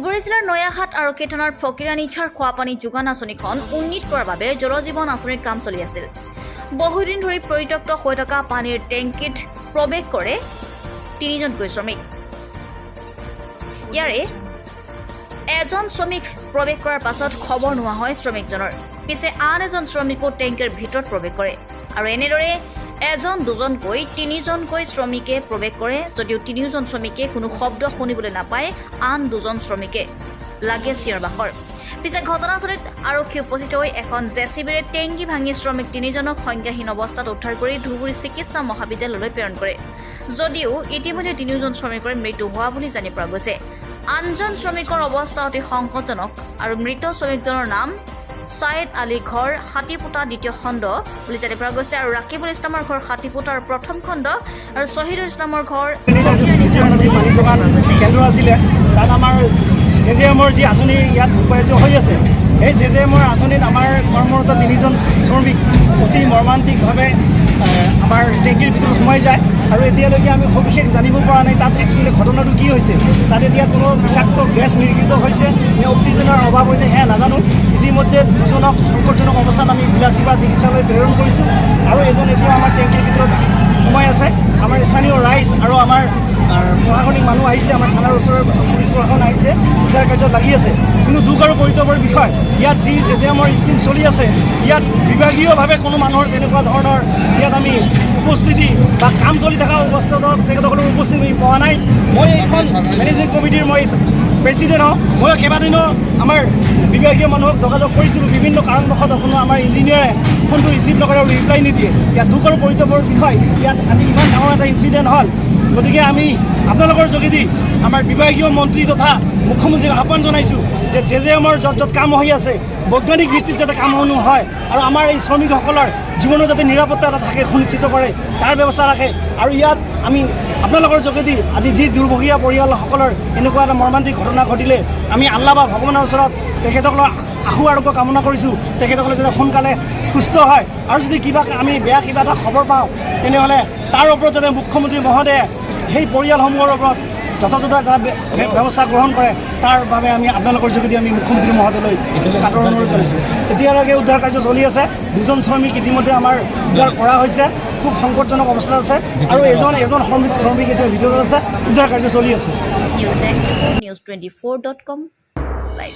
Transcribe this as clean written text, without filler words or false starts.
ধুবুৰী জিলাৰ নয়াহাট আৰক্ষী থানাৰ ফকীৰানীচাৰ খোৱাপানী যোগান আঁচনিখন উন্নীত কৰাৰ বাবে জলজীৱন আঁচনিৰ কাম চলি আছিল। বহুদিন ধৰি পৰিত্যক্ত হৈ থকা পানীৰ টেংকিত প্ৰৱেশ কৰে 3জনকৈ শ্ৰমিক। ইয়াৰে এজন শ্ৰমিক প্ৰৱেশ কৰাৰ পাছত খবৰ নোহোৱা হয় শ্ৰমিকজনৰ। পিছে আন এজন শ্ৰমিকো টেংকিৰ ভিতৰত প্ৰৱেশ কৰে আৰু এনেদৰে এজন দুজনকৈ 3জনকৈ শ্ৰমিকে প্ৰৱেশ কৰে। যদিও 3জন শ্ৰমিকে কোনো শব্দ শুনিবলৈ নাপায়, আন 2জন শ্ৰমিকে লাগে চিঞৰ বাখৰ। পিছে ঘটনাস্থলীত আৰক্ষী উপস্থিত হৈ এখন জেচিবিৰে টেংকি ভাঙি শ্ৰমিক 3জনক সংজ্ঞাহীন অৱস্থাত উদ্ধাৰ কৰি ধুবুৰী চিকিৎসা মহাবিদ্যালয়লৈ প্ৰেৰণ কৰে। যদিও ইতিমধ্যে 3জন শ্ৰমিকৰ মৃত্যু হোৱা বুলি জানি পৰা গৈছে। আনজন শ্ৰমিকৰ অৱস্থা অতি সংকটজনক আৰু মৃত শ্ৰমিকজনৰ নাম ছাইদ আলী, ঘৰ হাতীপুতা 2য় খণ্ড বুলি জানি পৰা গৈছে আৰু ৰাকিবুল ইছলামৰ ঘৰ হাতীপুতাৰ 1ম খণ্ড আৰু শহীদুল ইছলামৰ ঘৰ কেন্দ্ৰ আছিলে। তাত আমাৰ জেজেএমৰ যি আঁচনি ইয়াত ৰূপায়িত হৈ আছে, সেই জেজেএমৰ আঁচনিত আমাৰ কৰ্মৰত 3জন শ্ৰমিক অতি মৰ্মান্তিকভাৱে আমাৰ টেংকিৰ ভিতৰত সোমাই যায় আৰু এতিয়ালৈকে আমি সবিশেষ জানিব পৰা নাই তাত একচুৱেলি ঘটনাটো কি হৈছে। তাত এতিয়া কোনো বিষাক্ত গেছ নিৰ্গিত হৈছে নে অক্সিজেনৰ অভাৱ হৈছে সেয়া নাজানো। ইতিমধ্যে 2জনক সংকটজনক অৱস্থাত আমি বিলাসীবাগ চিকিৎসালয় প্ৰেৰণ কৰিছোঁ আৰু এজন এতিয়া আমাৰ টেংকিৰ ভিতৰত সোমাই আছে। আমাৰ স্থানীয় ৰাইজ আৰু আমাৰ প্ৰশাসনিক মানুহ আহিছে, আমাৰ থানাৰ ওচৰৰ পুলিচ প্ৰশাসন আহিছে, উদ্ধাৰ কাৰ্যত লাগি আছে। কিন্তু দুখ আৰু পৰিতাপৰ বিষয়, ইয়াত যি জেজেএমৰ স্কিম চলি আছে, ইয়াত বিভাগীয়ভাৱে কোনো মানুহৰ তেনেকুৱা ধৰণৰ ইয়াত আমি উপস্থিতি বা কাম চলি থকা অৱস্থাত তেখেতসকলৰ উপস্থিতি পোৱা নাই। মই এইখন মেনেজিং কমিটিৰ মই প্ৰেচিডেণ্ট হওঁ। মই কেইবাদিনো আমাৰ বিভাগীয় মানুহক যোগাযোগ কৰিছিলোঁ, বিভিন্ন কাৰণবশত কোনো আমাৰ ইঞ্জিনিয়াৰে ফোনটো ৰিচিভ নকৰে আৰু ৰিপ্লাই নিদিয়ে। ইয়াত দুখ আৰু পৰিতাপৰ বিষয়, ইয়াত আজি ইমান ডাঙৰ এটা ইনচিডেণ্ট হ'ল। গতিকে আমি আপোনালোকৰ যোগেদি আমাৰ বিভাগীয় মন্ত্ৰী তথা মুখ্যমন্ত্ৰীক আহ্বান জনাইছোঁ যে জেজেএমৰ য'ত য'ত কাম হৈ আছে বৈজ্ঞানিক ভিত্তিত যাতে কামসমূহ হয় আৰু আমাৰ এই শ্ৰমিকসকলৰ জীৱনৰ যাতে নিৰাপত্তা এটা থাকে সুনিশ্চিত কৰে তাৰ ব্যৱস্থা ৰাখে। আৰু ইয়াত আমি আপোনালোকৰ যোগেদি আজি যি দুৰ্ভগীয়া পৰিয়ালসকলৰ এনেকুৱা এটা মৰ্মান্তিক ঘটনা ঘটিলে আমি আল্লাহ বা ভগৱানৰ ওচৰত তেখেতসকলৰ আশু আৰোগ্য কামনা কৰিছোঁ। তেখেতসকলে যাতে সোনকালে সুস্থ হয় আৰু যদি আমি বেয়া কিবা এটা খবৰ পাওঁ তেনেহ'লে তাৰ ওপৰত যাতে মুখ্যমন্ত্ৰী মহোদয়ে সেই পৰিয়ালসমূহৰ ওপৰত যথাযথ এটা ব্যৱস্থা গ্ৰহণ কৰে, তাৰ বাবে আমি আপোনালোকৰ যোগেদি আমি মুখ্যমন্ত্ৰী মহোদয়লৈ কাটৰ অনুৰোধ জনাইছোঁ। এতিয়ালৈকে উদ্ধাৰ কাৰ্য চলি আছে। 2জন শ্ৰমিক ইতিমধ্যে আমাৰ উদ্ধাৰ কৰা হৈছে, খুব সংকটজনক অৱস্থাত আছে আৰু এজন শ্ৰমিক এতিয়া ভিতৰত আছে। উদ্ধাৰ কাৰ্য চলি আছে। News desk, news24.com live.